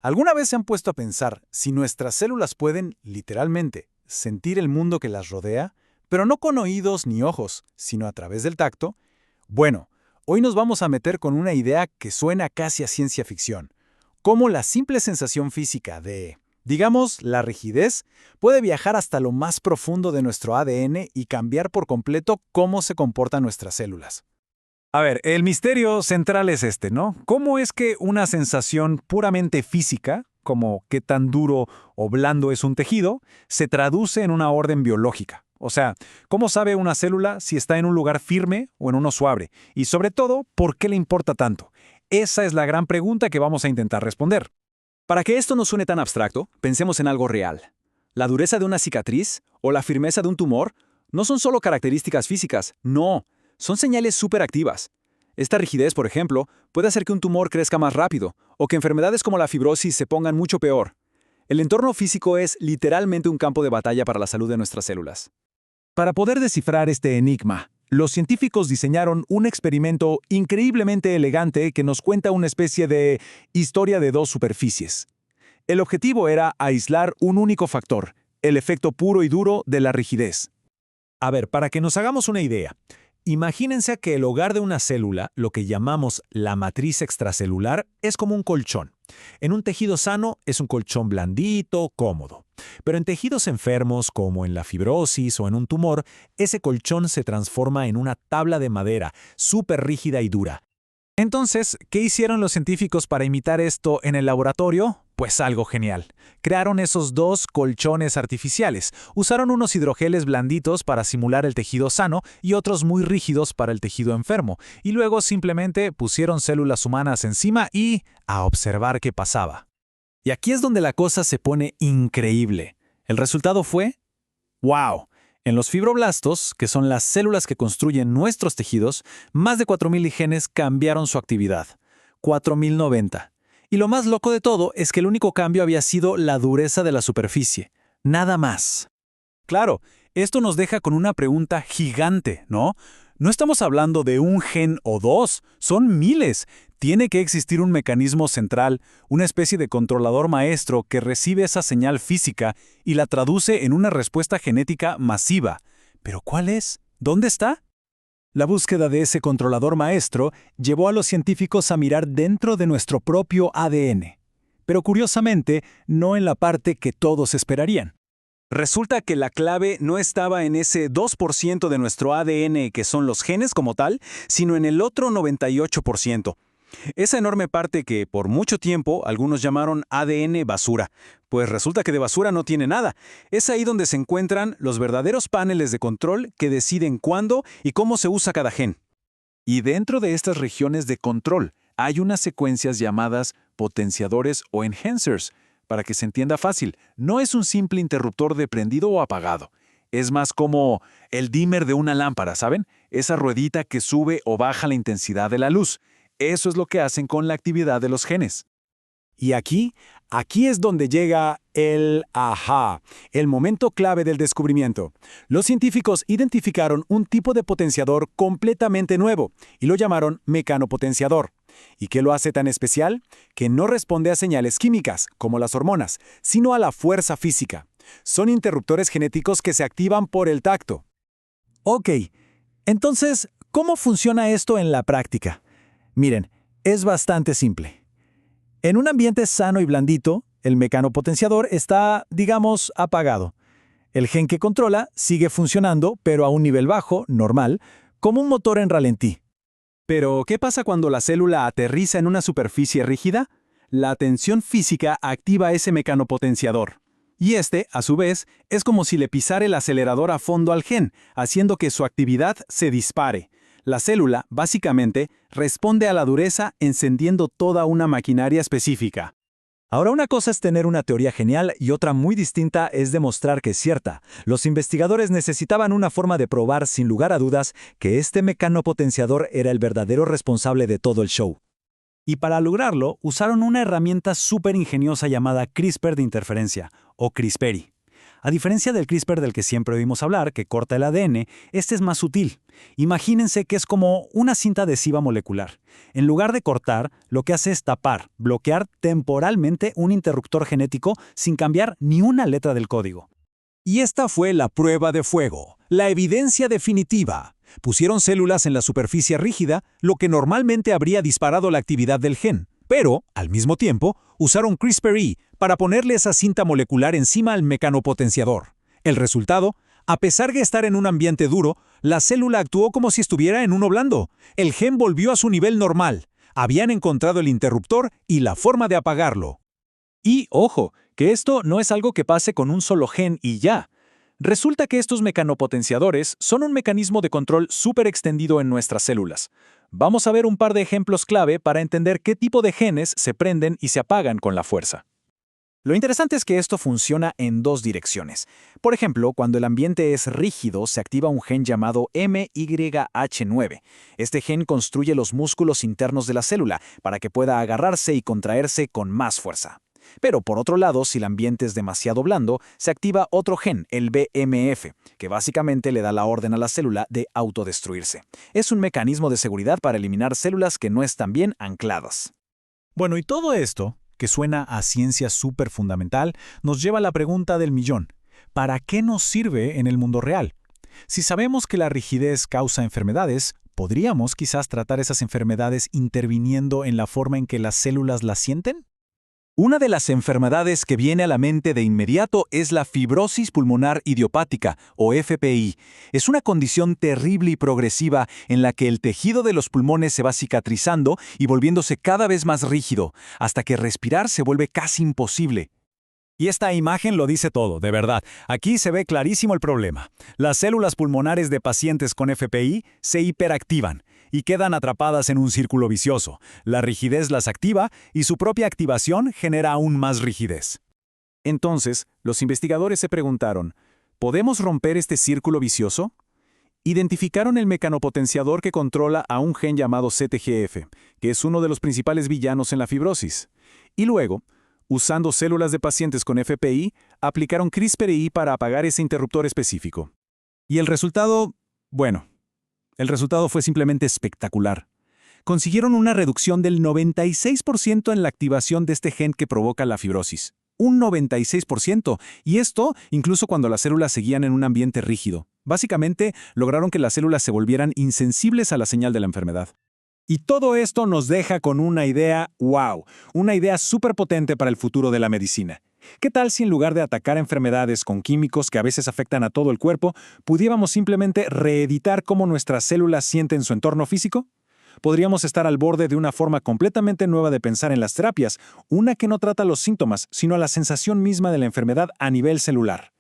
¿Alguna vez se han puesto a pensar si nuestras células pueden, literalmente, sentir el mundo que las rodea, pero no con oídos ni ojos, sino a través del tacto? Bueno, hoy nos vamos a meter con una idea que suena casi a ciencia ficción. Cómo la simple sensación física de, digamos, la rigidez, puede viajar hasta lo más profundo de nuestro ADN y cambiar por completo cómo se comportan nuestras células. A ver, el misterio central es este, ¿no? ¿Cómo es que una sensación puramente física, como qué tan duro o blando es un tejido, se traduce en una orden biológica? O sea, ¿cómo sabe una célula si está en un lugar firme o en uno suave? Y sobre todo, ¿por qué le importa tanto? Esa es la gran pregunta que vamos a intentar responder. Para que esto no suene tan abstracto, pensemos en algo real. La dureza de una cicatriz o la firmeza de un tumor no son solo características físicas, no, son señales superactivas. Esta rigidez, por ejemplo, puede hacer que un tumor crezca más rápido o que enfermedades como la fibrosis se pongan mucho peor. El entorno físico es literalmente un campo de batalla para la salud de nuestras células. Para poder descifrar este enigma, los científicos diseñaron un experimento increíblemente elegante que nos cuenta una especie de historia de dos superficies. El objetivo era aislar un único factor, el efecto puro y duro de la rigidez. A ver, para que nos hagamos una idea, imagínense que el hogar de una célula, lo que llamamos la matriz extracelular, es como un colchón. En un tejido sano es un colchón blandito, cómodo. Pero en tejidos enfermos, como en la fibrosis o en un tumor, ese colchón se transforma en una tabla de madera, súper rígida y dura. Entonces, ¿qué hicieron los científicos para imitar esto en el laboratorio? Pues algo genial. Crearon esos dos colchones artificiales. Usaron unos hidrogeles blanditos para simular el tejido sano y otros muy rígidos para el tejido enfermo. Y luego simplemente pusieron células humanas encima y a observar qué pasaba. Y aquí es donde la cosa se pone increíble. El resultado fue ¡wow! En los fibroblastos, que son las células que construyen nuestros tejidos, más de 4.000 genes cambiaron su actividad. 4.090. Y lo más loco de todo es que el único cambio había sido la dureza de la superficie. Nada más. Claro, esto nos deja con una pregunta gigante, ¿no? No estamos hablando de un gen o dos, son miles. Tiene que existir un mecanismo central, una especie de controlador maestro que recibe esa señal física y la traduce en una respuesta genética masiva. ¿Pero cuál es? ¿Dónde está? La búsqueda de ese controlador maestro llevó a los científicos a mirar dentro de nuestro propio ADN. Pero curiosamente, no en la parte que todos esperarían. Resulta que la clave no estaba en ese 2% de nuestro ADN que son los genes como tal, sino en el otro 98%. Esa enorme parte que por mucho tiempo algunos llamaron ADN basura, pues resulta que de basura no tiene nada. Es ahí donde se encuentran los verdaderos paneles de control que deciden cuándo y cómo se usa cada gen. Y dentro de estas regiones de control hay unas secuencias llamadas potenciadores o enhancers. Para que se entienda fácil, no es un simple interruptor de prendido o apagado. Es más como el dimmer de una lámpara, ¿saben? Esa ruedita que sube o baja la intensidad de la luz. Eso es lo que hacen con la actividad de los genes. Y aquí es donde llega el ajá, el momento clave del descubrimiento. Los científicos identificaron un tipo de potenciador completamente nuevo y lo llamaron mecanopotenciador. ¿Y qué lo hace tan especial? Que no responde a señales químicas, como las hormonas, sino a la fuerza física. Son interruptores genéticos que se activan por el tacto. Ok, entonces, ¿cómo funciona esto en la práctica? Miren, es bastante simple. En un ambiente sano y blandito, el mecanopotenciador está, digamos, apagado. El gen que controla sigue funcionando, pero a un nivel bajo, normal, como un motor en ralentí. Pero, ¿qué pasa cuando la célula aterriza en una superficie rígida? La tensión física activa ese mecanopotenciador. Y este, a su vez, es como si le pisara el acelerador a fondo al gen, haciendo que su actividad se dispare. La célula, básicamente, responde a la dureza encendiendo toda una maquinaria específica. Ahora, una cosa es tener una teoría genial y otra muy distinta es demostrar que es cierta. Los investigadores necesitaban una forma de probar sin lugar a dudas que este mecanopotenciador era el verdadero responsable de todo el show. Y para lograrlo, usaron una herramienta súper ingeniosa llamada CRISPR de interferencia, o CRISPR. A diferencia del CRISPR del que siempre oímos hablar, que corta el ADN, este es más sutil. Imagínense que es como una cinta adhesiva molecular. En lugar de cortar, lo que hace es tapar, bloquear temporalmente un interruptor genético sin cambiar ni una letra del código. Y esta fue la prueba de fuego, la evidencia definitiva. Pusieron células en la superficie rígida, lo que normalmente habría disparado la actividad del gen. Pero, al mismo tiempo, usaron CRISPR-E para ponerle esa cinta molecular encima al mecanopotenciador. El resultado, a pesar de estar en un ambiente duro, la célula actuó como si estuviera en uno blando. El gen volvió a su nivel normal. Habían encontrado el interruptor y la forma de apagarlo. Y, ojo, que esto no es algo que pase con un solo gen y ya. Resulta que estos mecanopotenciadores son un mecanismo de control súper extendido en nuestras células. Vamos a ver un par de ejemplos clave para entender qué tipo de genes se prenden y se apagan con la fuerza. Lo interesante es que esto funciona en dos direcciones. Por ejemplo, cuando el ambiente es rígido, se activa un gen llamado MYH9. Este gen construye los músculos internos de la célula para que pueda agarrarse y contraerse con más fuerza. Pero por otro lado, si el ambiente es demasiado blando, se activa otro gen, el BMF, que básicamente le da la orden a la célula de autodestruirse. Es un mecanismo de seguridad para eliminar células que no están bien ancladas. Bueno, y todo esto, que suena a ciencia súper fundamental, nos lleva a la pregunta del millón. ¿Para qué nos sirve en el mundo real? Si sabemos que la rigidez causa enfermedades, ¿podríamos quizás tratar esas enfermedades interviniendo en la forma en que las células las sienten? Una de las enfermedades que viene a la mente de inmediato es la fibrosis pulmonar idiopática, o FPI. Es una condición terrible y progresiva en la que el tejido de los pulmones se va cicatrizando y volviéndose cada vez más rígido, hasta que respirar se vuelve casi imposible. Y esta imagen lo dice todo, de verdad. Aquí se ve clarísimo el problema. Las células pulmonares de pacientes con FPI se hiperactivan y quedan atrapadas en un círculo vicioso. La rigidez las activa y su propia activación genera aún más rigidez. Entonces, los investigadores se preguntaron, ¿podemos romper este círculo vicioso? Identificaron el mecanopotenciador que controla a un gen llamado CTGF, que es uno de los principales villanos en la fibrosis. Y luego, usando células de pacientes con FPI, aplicaron CRISPR-I para apagar ese interruptor específico. Y el resultado, bueno, el resultado fue simplemente espectacular. Consiguieron una reducción del 96% en la activación de este gen que provoca la fibrosis. Un 96%, y esto incluso cuando las células seguían en un ambiente rígido. Básicamente, lograron que las células se volvieran insensibles a la señal de la enfermedad. Y todo esto nos deja con una idea, wow, una idea súper potente para el futuro de la medicina. ¿Qué tal si en lugar de atacar enfermedades con químicos que a veces afectan a todo el cuerpo, pudiéramos simplemente reeditar cómo nuestras células sienten su entorno físico? Podríamos estar al borde de una forma completamente nueva de pensar en las terapias, una que no trata los síntomas, sino a la sensación misma de la enfermedad a nivel celular.